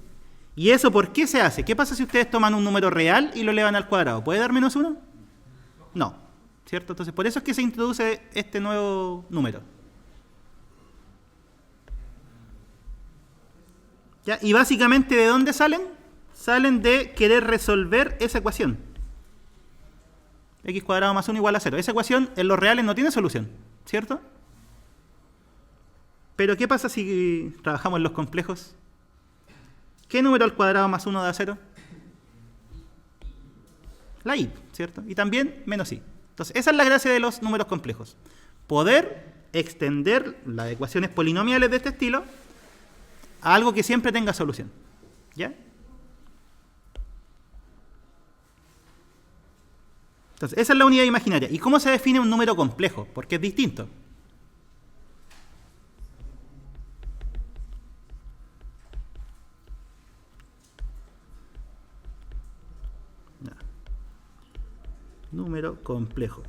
¿Y eso por qué se hace? ¿Qué pasa si ustedes toman un número real y lo elevan al cuadrado? ¿Puede dar menos 1? No, ¿cierto? Entonces, por eso es que se introduce este nuevo número. ¿Ya? Y básicamente, ¿de dónde salen? Salen de querer resolver esa ecuación. X cuadrado más 1 igual a 0. Esa ecuación en los reales no tiene solución, ¿cierto? Pero ¿qué pasa si trabajamos en los complejos? ¿Qué número al cuadrado más 1 da 0? La i, ¿cierto? Y también menos i. Entonces, esa es la gracia de los números complejos. Poder extender las ecuaciones polinomiales de este estilo a algo que siempre tenga solución. ¿Ya? Entonces, esa es la unidad imaginaria. ¿Y cómo se define un número complejo? Porque es distinto. Ya. Número complejo.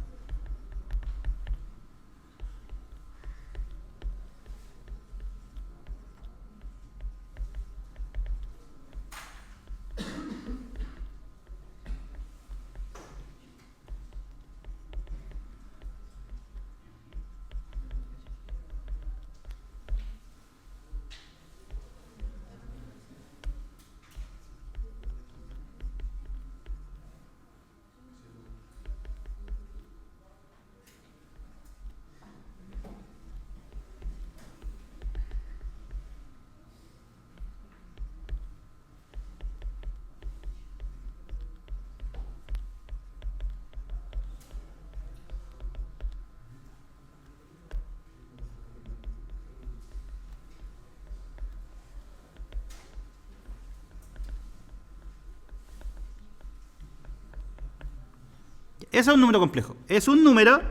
Eso es un número complejo. Es un número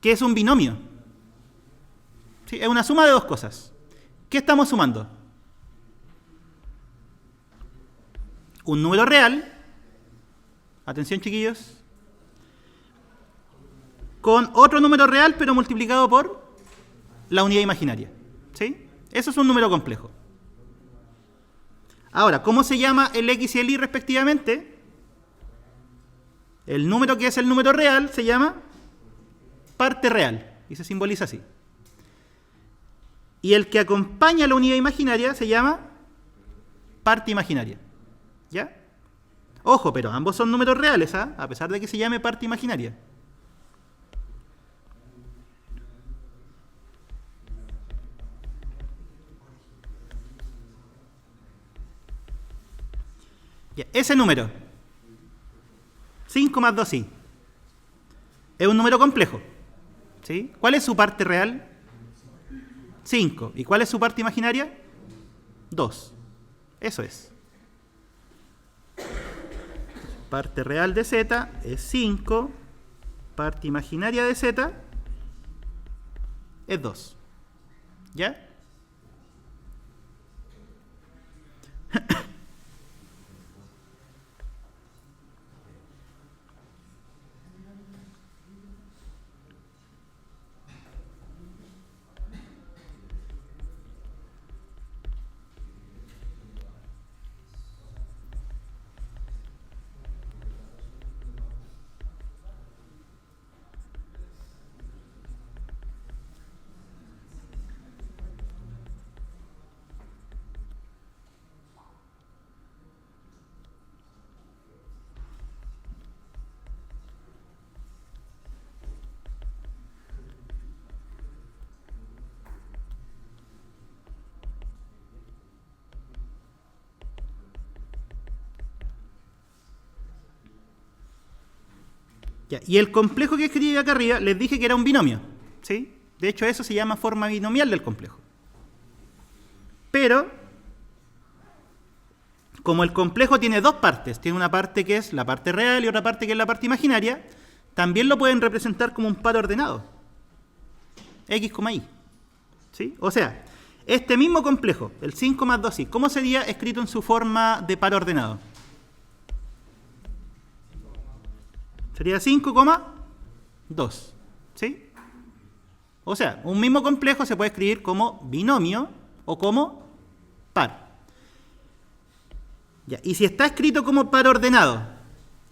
que es un binomio. ¿Sí? Es una suma de dos cosas. ¿Qué estamos sumando? Un número real, atención chiquillos, con otro número real pero multiplicado por la unidad imaginaria. ¿Sí? Eso es un número complejo. Ahora, ¿cómo se llama el x y el y respectivamente? El número que es el número real se llama parte real y se simboliza así. Y el que acompaña a la unidad imaginaria se llama parte imaginaria. ¿Ya? Ojo, pero ambos son números reales, ¿ah? A pesar de que se llame parte imaginaria. Ya, ese número 5 más 2i es un número complejo. ¿Sí? ¿Cuál es su parte real? 5. ¿Y cuál es su parte imaginaria? 2. Eso es. Parte real de z es 5. Parte imaginaria de z es 2. ¿Ya? Ya, y el complejo que escribí acá arriba, les dije que era un binomio. ¿Sí? De hecho, eso se llama forma binomial del complejo. Pero, como el complejo tiene dos partes, tiene una parte que es la parte real y otra parte que es la parte imaginaria, también lo pueden representar como un par ordenado. X, y. ¿Sí? O sea, este mismo complejo, el 5 más 2i, ¿cómo sería escrito en su forma de par ordenado? Sería 5,2. ¿Sí? O sea, un mismo complejo se puede escribir como binomio o como par. Ya, y si está escrito como par ordenado,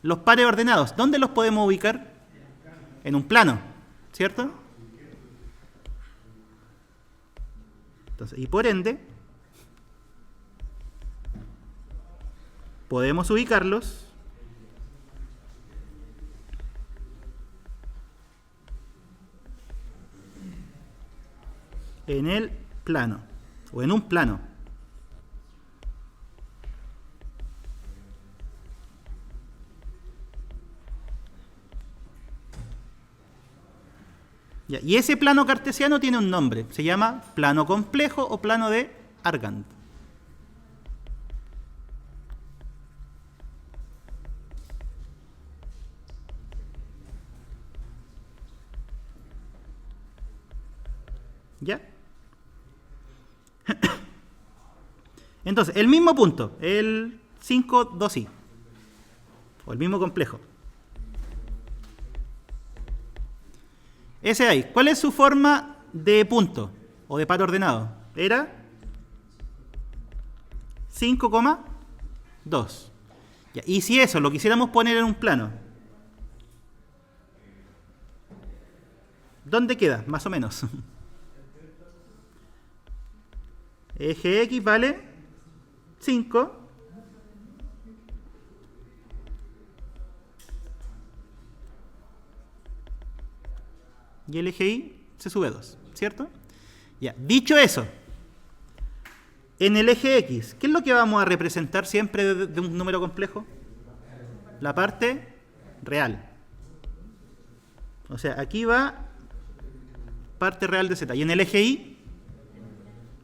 Los pares ordenados, ¿dónde los podemos ubicar? En un plano, ¿cierto? Entonces, y por ende, podemos ubicarlos en el plano, o en un plano. Ya, y ese plano cartesiano tiene un nombre, se llama plano complejo o plano de Argand. ¿Ya? Entonces, el mismo punto, el 5, 2i, o el mismo complejo. Ese de ahí, ¿cuál es su forma de punto o de par ordenado? Era 5,2. Y si eso lo quisiéramos poner en un plano, ¿dónde queda? Más o menos. Eje X vale 5. Y el eje Y se sube 2, ¿cierto? Ya, dicho eso, en el eje X, ¿qué es lo que vamos a representar siempre de un número complejo? La parte real. O sea, aquí va parte real de Z. Y en el eje Y,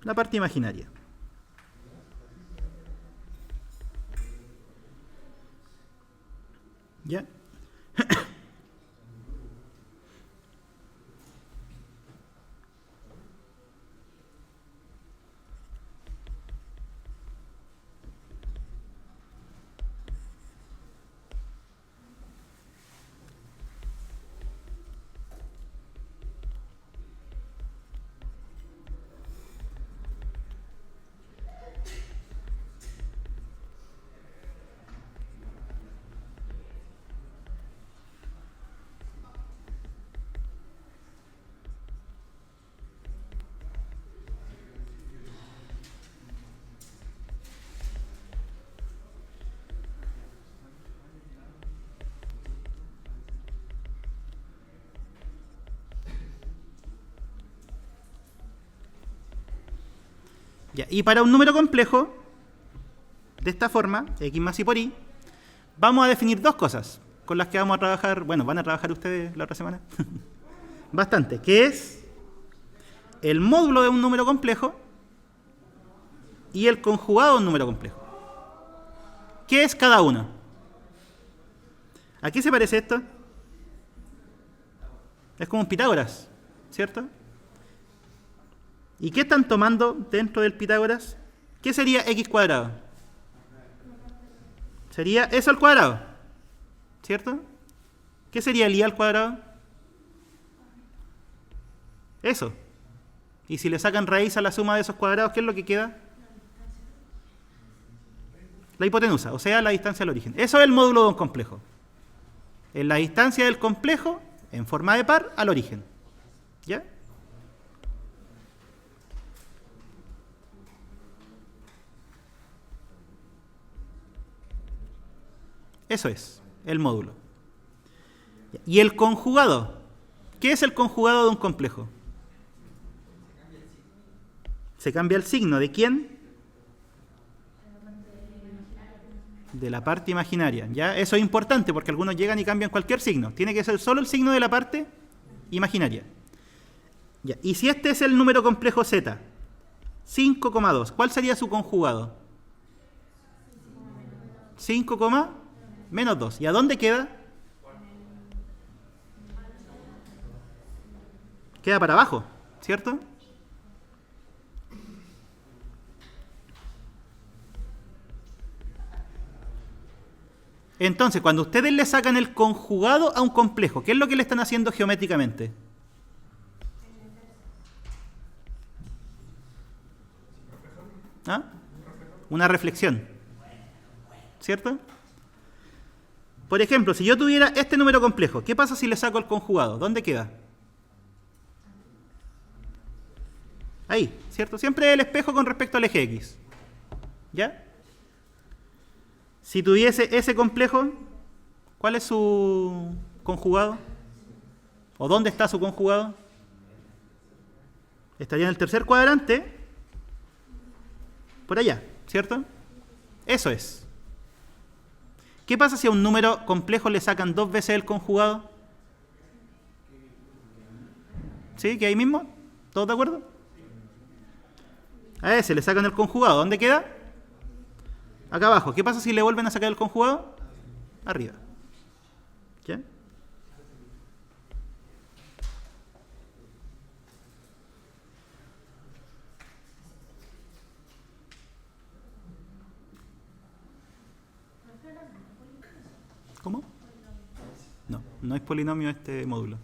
la parte imaginaria. ¿Ya? Ya, y para un número complejo, de esta forma, x más y por y, vamos a definir dos cosas con las que vamos a trabajar, bueno, van a trabajar ustedes la otra semana, bastante, que es el módulo de un número complejo y el conjugado de un número complejo. ¿Qué es cada uno? ¿A qué se parece esto? Es como un Pitágoras, ¿cierto? ¿Y qué están tomando dentro del Pitágoras? ¿Qué sería x cuadrado? Sería eso al cuadrado, ¿cierto? ¿Qué sería el y al cuadrado? Eso. Y si le sacan raíz a la suma de esos cuadrados, ¿qué es lo que queda? La hipotenusa, o sea, la distancia al origen. Eso es el módulo de un complejo. Es la distancia del complejo en forma de par al origen. ¿Ya? Eso es, el módulo. ¿Y el conjugado? ¿Qué es el conjugado de un complejo? Se cambia el signo. ¿De quién? De la parte imaginaria. ¿Ya? Eso es importante porque algunos llegan y cambian cualquier signo. Tiene que ser solo el signo de la parte imaginaria. ¿Ya? Y si este es el número complejo Z, 5,2, ¿cuál sería su conjugado? 5, menos 2. ¿Y a dónde queda? Queda para abajo, ¿cierto? Entonces, cuando ustedes le sacan el conjugado a un complejo, ¿qué es lo que le están haciendo geométricamente? ¿Ah? Una reflexión, ¿cierto? Por ejemplo, si yo tuviera este número complejo, ¿qué pasa si le saco el conjugado? ¿Dónde queda? Ahí, ¿cierto? Siempre el espejo con respecto al eje X. ¿Ya? Si tuviese ese complejo, ¿cuál es su conjugado? ¿O dónde está su conjugado? Estaría en el tercer cuadrante, por allá, ¿cierto? Eso es. ¿Qué pasa si a un número complejo le sacan 2 veces el conjugado? ¿Sí? ¿Que ahí mismo? ¿Todos de acuerdo? A ese le sacan el conjugado. ¿Dónde queda? Acá abajo. ¿Qué pasa si le vuelven a sacar el conjugado? Arriba. ¿Ya? ¿Cómo? No, no es polinomio este módulo.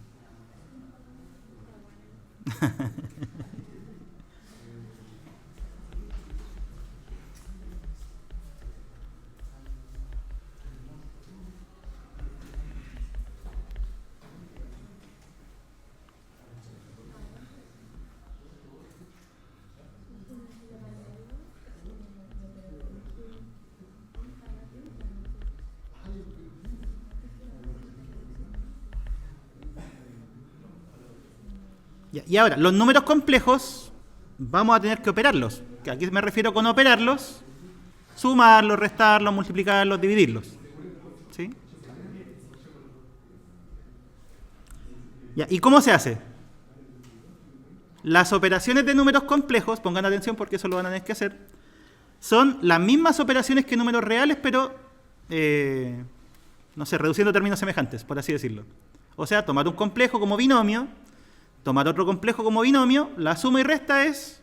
Ya, y ahora, los números complejos vamos a tener que operarlos. ¿A qué me refiero con operarlos? Sumarlos, restarlos, multiplicarlos, dividirlos. ¿Sí? Ya, ¿y cómo se hace? Las operaciones de números complejos, pongan atención porque eso lo van a tener que hacer, son las mismas operaciones que números reales, pero, no sé, reduciendo términos semejantes, por así decirlo. O sea, tomar un complejo como binomio, tomar otro complejo como binomio, la suma y resta es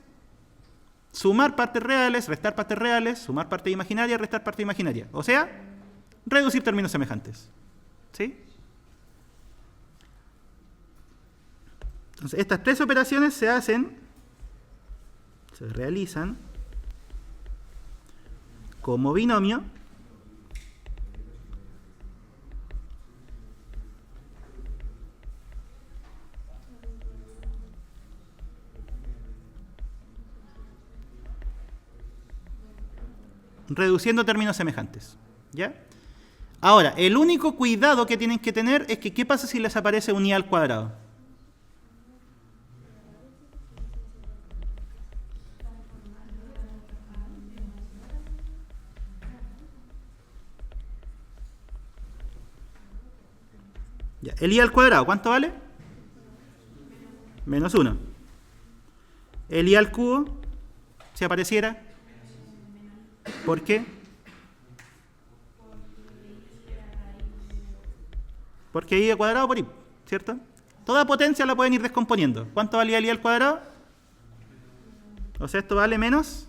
sumar partes reales, restar partes reales, sumar parte imaginaria, restar parte imaginaria. O sea, reducir términos semejantes. ¿Sí? Entonces, estas 3 operaciones se realizan como binomio reduciendo términos semejantes. ¿Ya? Ahora, el único cuidado que tienen que tener es que ¿qué pasa si les aparece un i al cuadrado? Ya, el i al cuadrado, ¿cuánto vale? Menos 1. El i al cubo, si apareciera, ¿por qué? Porque i al cuadrado por i, ¿cierto? Toda potencia la pueden ir descomponiendo. ¿Cuánto valía el i al cuadrado? O sea, esto vale menos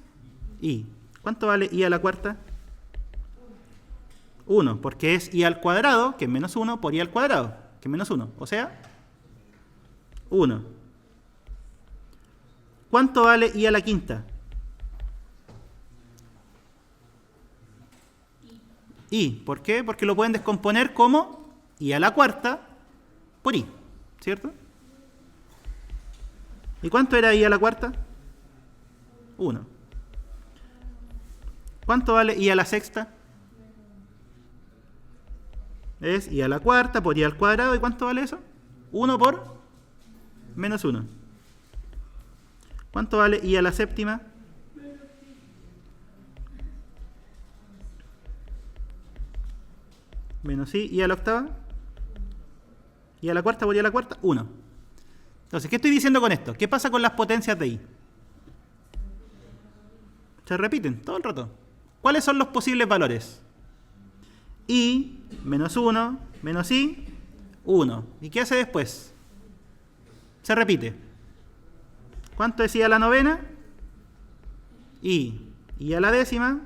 i. ¿Cuánto vale i a la cuarta? 1, porque es i al cuadrado, que es menos 1, por i al cuadrado, que es menos 1. O sea, 1. ¿Cuánto vale i a la quinta? I. ¿Por qué? Porque lo pueden descomponer como i a la cuarta por i, ¿cierto? ¿Y cuánto era i a la cuarta? 1. ¿Cuánto vale i a la sexta? Es i a la cuarta por i al cuadrado. ¿Y cuánto vale eso? 1 por menos 1. ¿Cuánto vale i a la séptima? Menos i a la octava. Y a la cuarta por i a la cuarta, 1. Entonces, ¿qué estoy diciendo con esto? ¿Qué pasa con las potencias de i? Se repiten todo el rato. ¿Cuáles son los posibles valores? I menos 1 menos i, 1. ¿Y qué hace después? Se repite. ¿Cuánto es i a la novena? I. Y a la décima,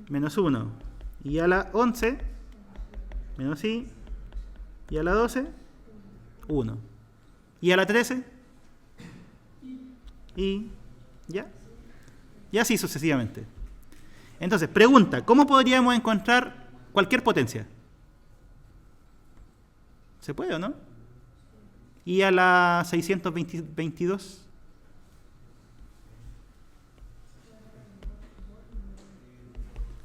menos 1. Y a la 11, menos i. Y a la 12, 1. Y a la 13, y ya. Y así sucesivamente. Entonces, pregunta, ¿cómo podríamos encontrar cualquier potencia? ¿Se puede o no? Y a la 622.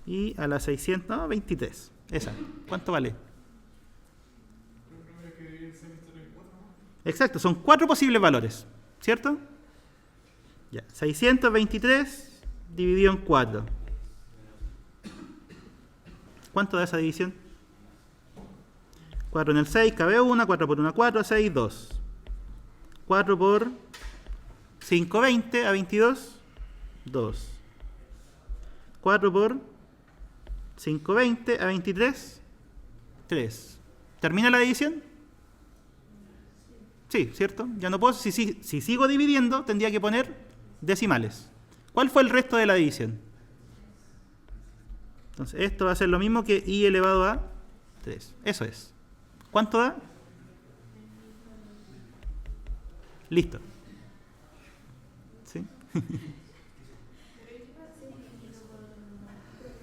Y a la 623. Esa. ¿Cuánto vale? Yo creo que dividir 6 entre 4, ¿no? Exacto, son 4 posibles valores, ¿cierto? Ya, 623 dividido en 4. ¿Cuánto da esa división? 4 en el 6, cabe 1, 4 por 1, 4, 6, 2. 4 por 5, 20, a 22, 2. 4 por 5, 20, a 23, 3. ¿Termina la división? Sí, ¿cierto? Ya no puedo, si sigo dividiendo, tendría que poner decimales. ¿Cuál fue el resto de la división? Entonces, esto va a ser lo mismo que i elevado a 3. Eso es. ¿Cuánto da? Listo. ¿Sí?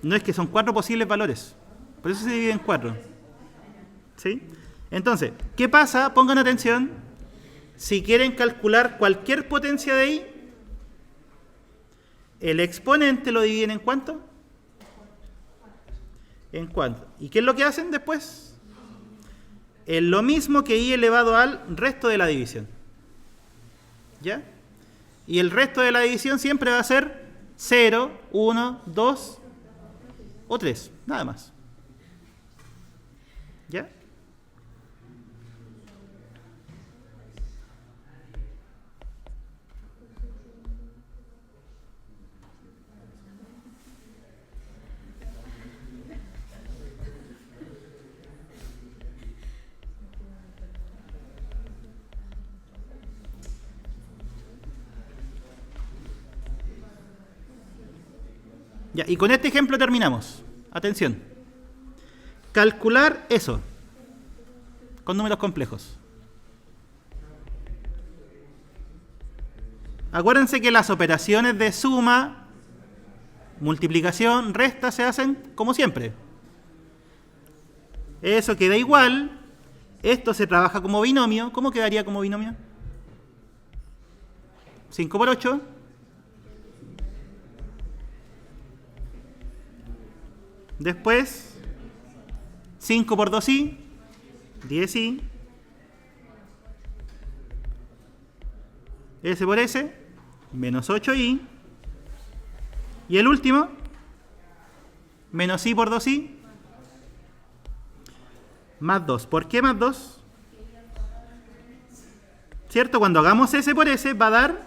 No, es que son 4 posibles valores. Por eso se divide en 4. ¿Sí? Entonces, ¿qué pasa? Pongan atención. Si quieren calcular cualquier potencia de i, el exponente lo dividen en ¿cuánto? En 4. ¿Y qué es lo que hacen después? Es lo mismo que i elevado al resto de la división. ¿Ya? Y el resto de la división siempre va a ser 0, 1, 2 o 3. Nada más. ¿Ya? Ya, y con este ejemplo terminamos. Atención. Calcular eso con números complejos. Acuérdense que las operaciones de suma, multiplicación, resta se hacen como siempre. Eso queda igual. Esto se trabaja como binomio. ¿Cómo quedaría como binomio? 5 por 8. Después, 5 por 2i, 10i. S por S, menos 8i. Y el último, menos i por 2i, más 2. ¿Por qué más 2? ¿Cierto? Cuando hagamos S por S va a dar